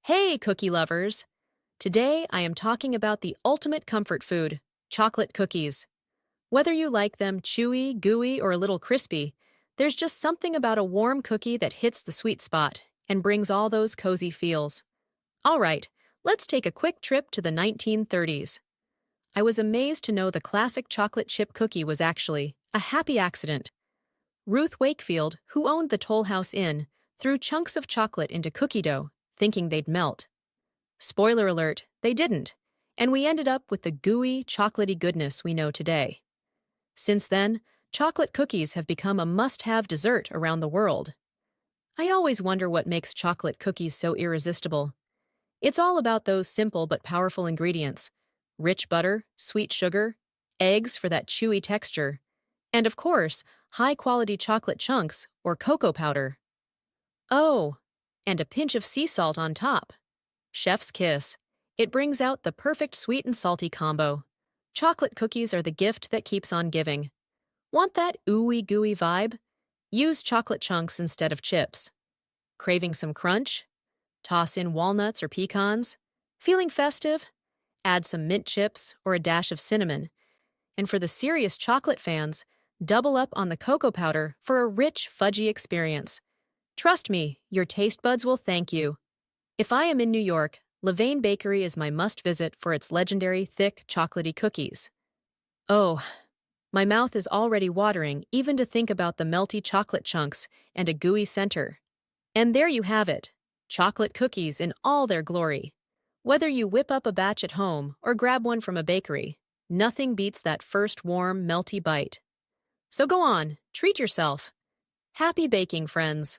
Hey, cookie lovers! Today I am talking about the ultimate comfort food, chocolate cookies. Whether you like them chewy, gooey, or a little crispy, there's just something about a warm cookie that hits the sweet spot and brings all those cozy feels. All right, let's take a quick trip to the 1930s. I was amazed to know the classic chocolate chip cookie was actually a happy accident. Ruth Wakefield, who owned the Toll House Inn, threw chunks of chocolate into cookie dough, thinking they'd melt. Spoiler alert, they didn't, and we ended up with the gooey, chocolatey goodness we know today. Since then, chocolate cookies have become a must-have dessert around the world. I always wonder what makes chocolate cookies so irresistible. It's all about those simple but powerful ingredients: rich butter, sweet sugar, eggs for that chewy texture, and of course, high-quality chocolate chunks or cocoa powder. Oh, and a pinch of sea salt on top. Chef's kiss. It brings out the perfect sweet and salty combo. Chocolate cookies are the gift that keeps on giving. Want that ooey gooey vibe? Use chocolate chunks instead of chips. Craving some crunch? Toss in walnuts or pecans. Feeling festive? Add some mint chips or a dash of cinnamon. And for the serious chocolate fans, double up on the cocoa powder for a rich, fudgy experience. Trust me, your taste buds will thank you. If I am in New York, Levain Bakery is my must-visit for its legendary thick, chocolatey cookies. Oh, my mouth is already watering even to think about the melty chocolate chunks and a gooey center. And there you have it, chocolate cookies in all their glory. Whether you whip up a batch at home or grab one from a bakery, nothing beats that first warm, melty bite. So go on, treat yourself. Happy baking, friends!